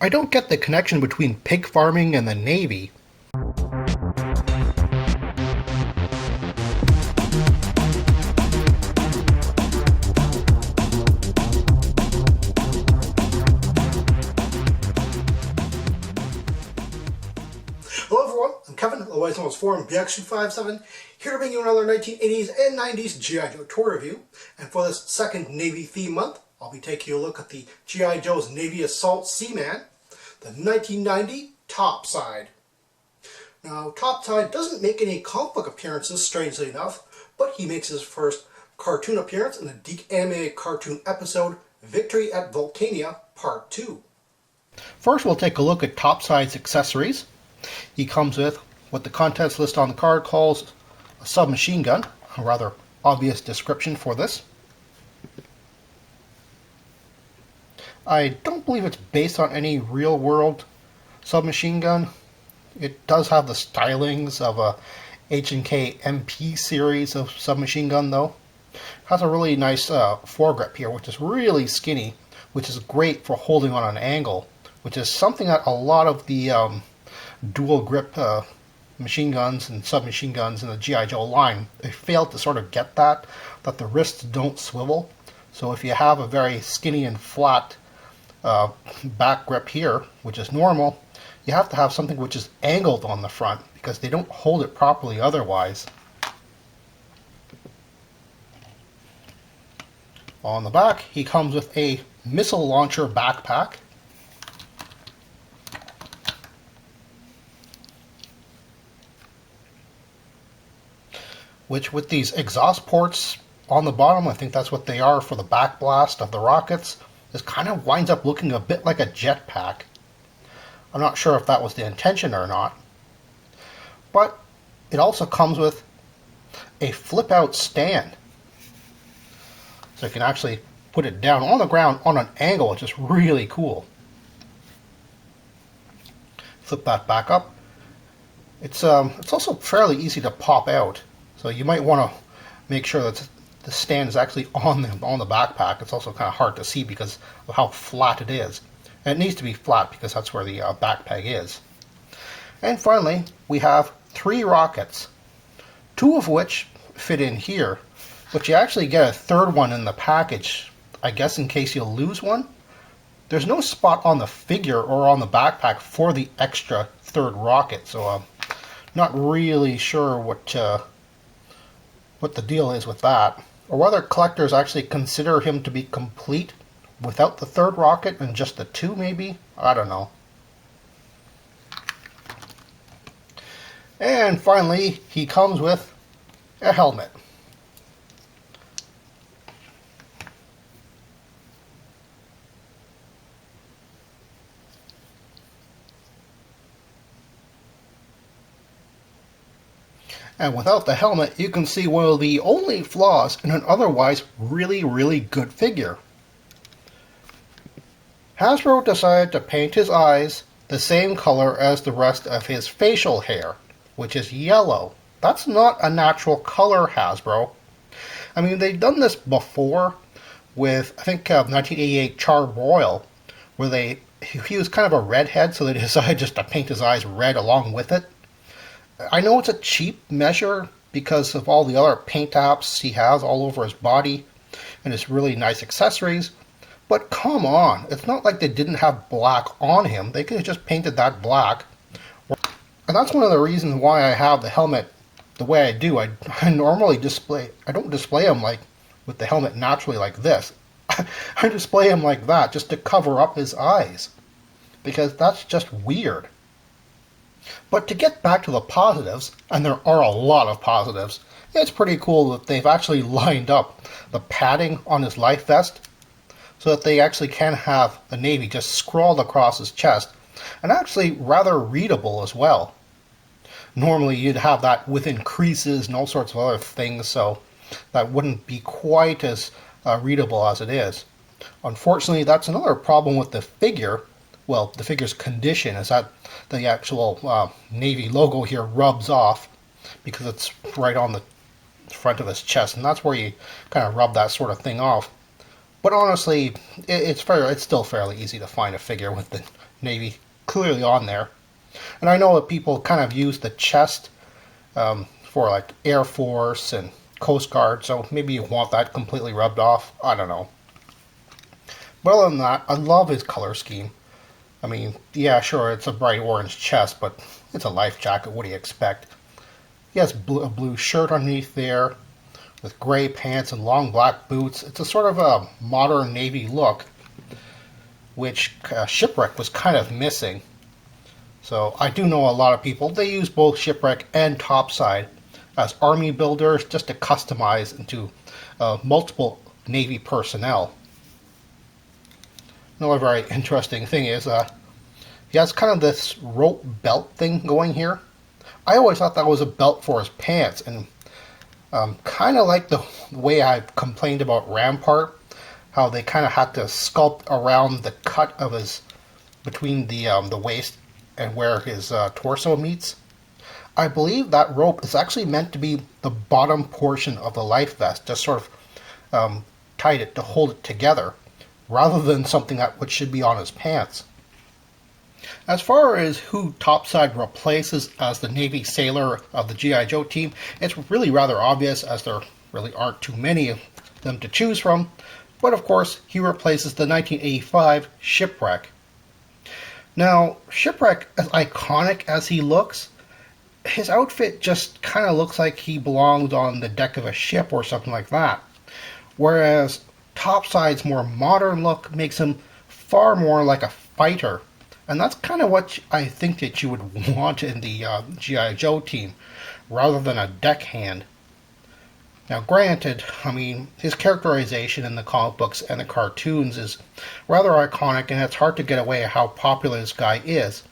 I don't get the connection between pig farming and the Navy. Hello everyone, I'm Kevin, otherwise known as Forum BX257, here to bring you another 1980s and 90s G.I. Joe tour review. And for this second Navy theme month, I'll be taking a look at the G.I. Joe's Navy Assault Seaman, the 1990 Topside. Now, Topside doesn't make any comic book appearances, strangely enough, but he makes his first cartoon appearance in the DiC animated cartoon episode Victory at Vulcania Part 2. First, we'll take a look at Topside's accessories. He comes with what the contents list on the card calls a submachine gun, a rather obvious description for this. I don't believe it's based on any real-world submachine gun. It does have the stylings of a H&K MP series of submachine gun, though. It has a really nice foregrip here, which is really skinny, which is great for holding on an angle, which is something that a lot of the dual grip machine guns and submachine guns in the G.I. Joe line, they failed to sort of get that the wrists don't swivel. So if you have a very skinny and flat back grip here, which is normal, you have to have something which is angled on the front because they don't hold it properly otherwise. On the back, he comes with a missile launcher backpack. Which, with these exhaust ports on the bottom, I think that's what they are for the backblast of the rockets, this kind of winds up looking a bit like a jetpack. I'm not sure if that was the intention or not. But it also comes with a flip-out stand. So you can actually put it down on the ground on an angle, which is really cool. Flip that back up. It's also fairly easy to pop out. So you might want to make sure that the stand is actually on the backpack. It's also kind of hard to see because of how flat it is. And it needs to be flat because that's where the backpack is. And finally, we have 3 rockets, 2 of which fit in here, but you actually get a third one in the package, I guess in case you lose one. There's no spot on the figure or on the backpack for the extra third rocket, so I'm not really sure what the deal is with that, or whether collectors actually consider him to be complete without the third rocket and just the 2 maybe. I don't know. And finally, he comes with a helmet. And without the helmet, you can see one of the only flaws in an otherwise really, really good figure. Hasbro decided to paint his eyes the same color as the rest of his facial hair, which is yellow. That's not a natural color, Hasbro. I mean, they've done this before with, I think, 1988 Char-Broil, where he was kind of a redhead, so they decided just to paint his eyes red along with it. I know it's a cheap measure because of all the other paint apps he has all over his body and his really nice accessories, but come on, it's not like they didn't have black on him. They could have just painted that black. And that's one of the reasons why I have the helmet the way I do. I normally I don't display him like with the helmet naturally like this. I display him like that just to cover up his eyes, because that's just weird. But to get back to the positives, and there are a lot of positives, it's pretty cool that they've actually lined up the padding on his life vest so that they actually can have the Navy just scrawled across his chest, and actually rather readable as well. Normally you'd have that within creases and all sorts of other things, so that wouldn't be quite as readable as it is. Unfortunately, that's another problem with the figure. Well, the figure's condition is that the actual Navy logo here rubs off because it's right on the front of his chest, and that's where you kind of rub that sort of thing off. But honestly, it's still fairly easy to find a figure with the Navy clearly on there. And I know that people kind of use the chest for like Air Force and Coast Guard, so maybe you want that completely rubbed off. I don't know. But other than that, I love his color scheme. I mean, yeah, sure, it's a bright orange chest, but it's a life jacket. What do you expect? He has a blue shirt underneath there with gray pants and long black boots. It's a sort of a modern Navy look, which Shipwreck was kind of missing. So I do know a lot of people, they use both Shipwreck and Topside as army builders just to customize into multiple Navy personnel. Another very interesting thing is he has kind of this rope belt thing going here. I always thought that was a belt for his pants, and kind of like the way I've complained about Rampart, how they kind of had to sculpt around the cut of his between the waist and where his torso meets. I believe that rope is actually meant to be the bottom portion of the life vest, just sort of tied it to hold it together, rather than something that which should be on his pants. As far as who Topside replaces as the Navy sailor of the G.I. Joe team, it's really rather obvious, as there really aren't too many of them to choose from. But of course, he replaces the 1985 Shipwreck. Now, Shipwreck, as iconic as he looks, his outfit just kind of looks like he belongs on the deck of a ship or something like that. Whereas Topside's more modern look makes him far more like a fighter. And that's kind of what I think that you would want in the G.I. Joe team, rather than a deckhand. Now granted, I mean, his characterization in the comic books and the cartoons is rather iconic, and it's hard to get away how popular this guy is.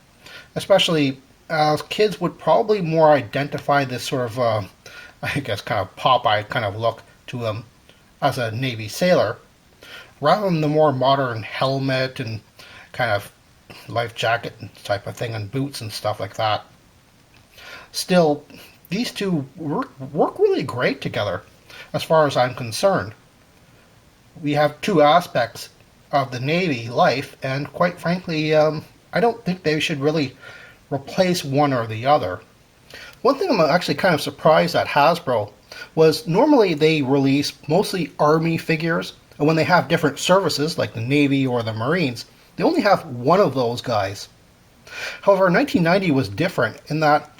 Especially as kids would probably more identify this sort of, I guess, kind of Popeye kind of look to him as a Navy sailor, rather than the more modern helmet and kind of life jacket type of thing and boots and stuff like that. Still, these two work really great together as far as I'm concerned. We have two aspects of the Navy life, and quite frankly, I don't think they should really replace one or the other. One thing I'm actually kind of surprised at Hasbro was normally they release mostly Army figures, and when they have different services like the Navy or the Marines, they only have one of those guys. However, 1990 was different in that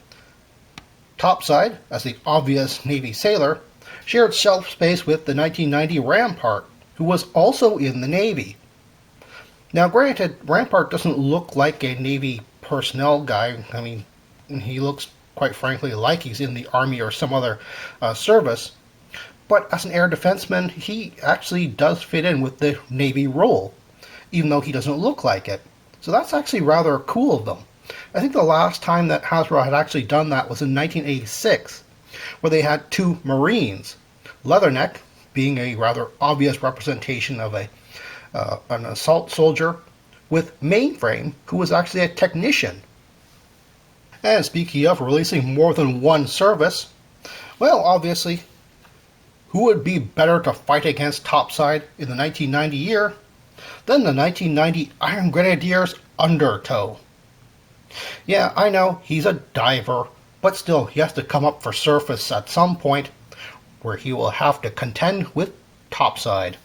Topside, as the obvious Navy sailor, shared shelf space with the 1990 Rampart, who was also in the Navy. Now granted, Rampart doesn't look like a Navy personnel guy. I mean, he looks, quite frankly, like he's in the Army or some other service. But as an air defenseman, he actually does fit in with the Navy role, even though he doesn't look like it. So that's actually rather cool of them. I think the last time that Hasbro had actually done that was in 1986, where they had two Marines, Leatherneck being a rather obvious representation of an assault soldier, with Mainframe, who was actually a technician. And speaking of releasing more than one service, well, obviously, who would be better to fight against Topside in the 1990 year than the 1990 Iron Grenadiers Undertow? Yeah, I know, he's a diver, but still, he has to come up for surface at some point, where he will have to contend with Topside.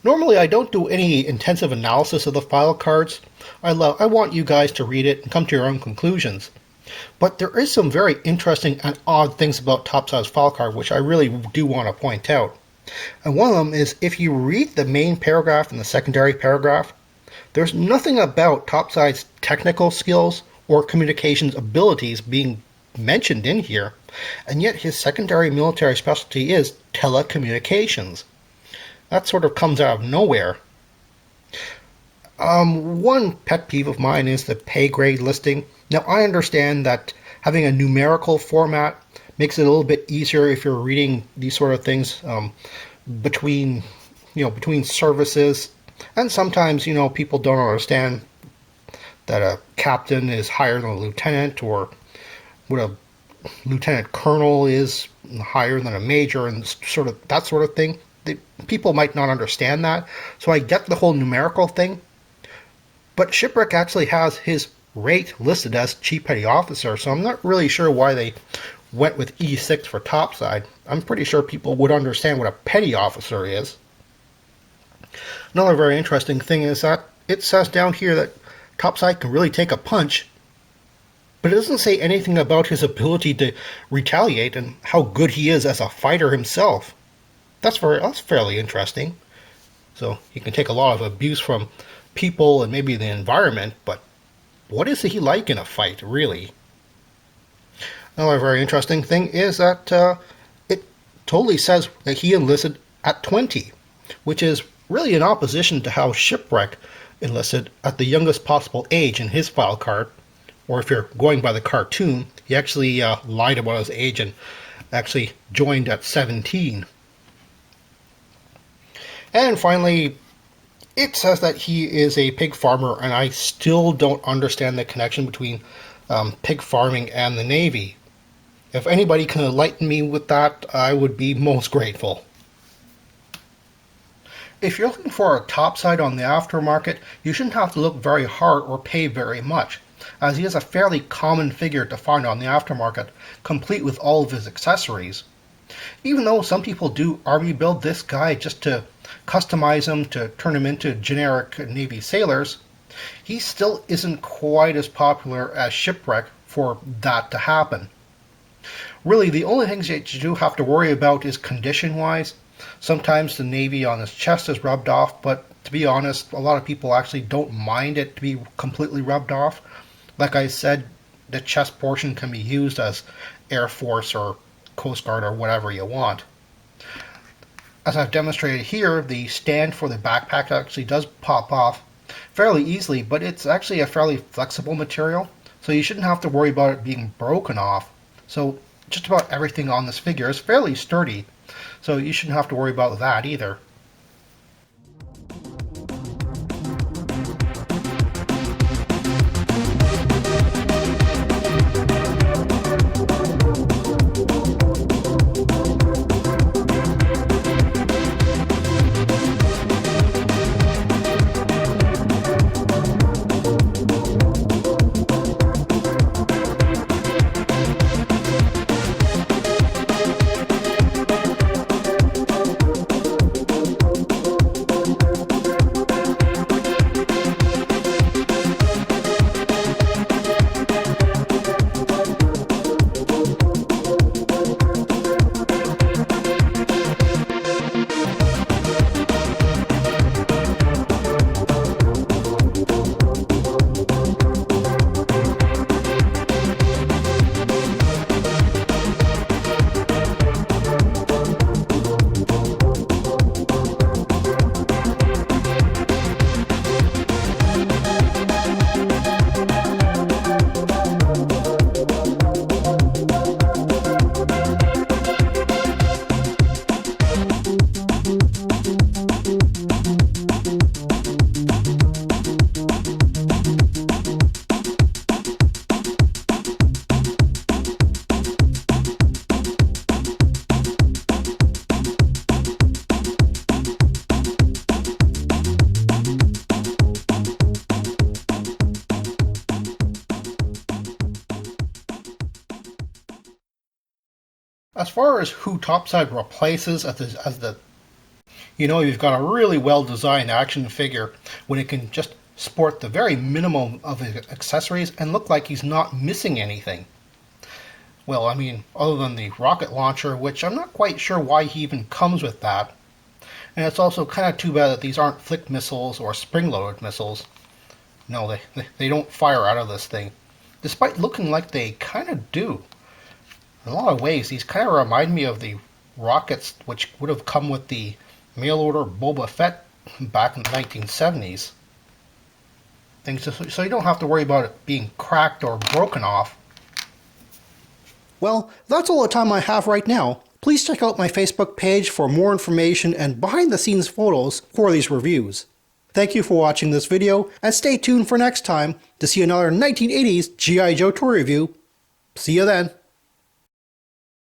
Normally, I don't do any intensive analysis of the file cards. I want you guys to read it and come to your own conclusions. But there is some very interesting and odd things about Topside's file card, which I really do want to point out. And one of them is, if you read the main paragraph and the secondary paragraph, there's nothing about Topside's technical skills or communications abilities being mentioned in here, and yet his secondary military specialty is telecommunications. That sort of comes out of nowhere. One pet peeve of mine is the pay grade listing. Now, I understand that having a numerical format makes it a little bit easier if you're reading these sort of things between services, and sometimes people don't understand that a captain is higher than a lieutenant, or what a lieutenant colonel is higher than a major, and sort of that sort of thing. people might not understand that, so I get the whole numerical thing. But Shipwreck actually has his rate listed as Chief Petty Officer, so I'm not really sure why they went with E6 for Topside. I'm pretty sure people would understand what a Petty Officer is. Another very interesting thing is that it says down here that Topside can really take a punch, but it doesn't say anything about his ability to retaliate and how good he is as a fighter himself. That's fairly interesting. So he can take a lot of abuse from people and maybe the environment, but what is he like in a fight, really? Another very interesting thing is that it totally says that he enlisted at 20, which is really in opposition to how Shipwreck enlisted at the youngest possible age in his file card. Or if you're going by the cartoon, he actually lied about his age and actually joined at 17. And finally, it says that he is a pig farmer, and I still don't understand the connection between pig farming and the Navy. If anybody can enlighten me with that, I would be most grateful. If you're looking for a Topside on the aftermarket, you shouldn't have to look very hard or pay very much, as he is a fairly common figure to find on the aftermarket, complete with all of his accessories. Even though some people do army build this guy just to customize him to turn him into generic Navy sailors, he still isn't quite as popular as Shipwreck for that to happen. Really, the only things that you do have to worry about is condition-wise. Sometimes the Navy on his chest is rubbed off, but to be honest, a lot of people actually don't mind it to be completely rubbed off. Like I said, the chest portion can be used as Air Force or Coast Guard or whatever you want. As I've demonstrated here, the stand for the backpack actually does pop off fairly easily, but it's actually a fairly flexible material, so you shouldn't have to worry about it being broken off. So just about everything on this figure is fairly sturdy, so you shouldn't have to worry about that either. As far as who Topside replaces you've got a really well-designed action figure when it can just sport the very minimum of his accessories and look like he's not missing anything. Well, I mean, other than the rocket launcher, which I'm not quite sure why he even comes with that. And it's also kind of too bad that these aren't flick missiles or spring-loaded missiles. No, they don't fire out of this thing, despite looking like they kind of do. In a lot of ways, these kind of remind me of the rockets which would have come with the mail-order Boba Fett back in the 1970s. So you don't have to worry about it being cracked or broken off. Well, that's all the time I have right now. Please check out my Facebook page for more information and behind-the-scenes photos for these reviews. Thank you for watching this video, and stay tuned for next time to see another 1980s G.I. Joe toy review. See you then.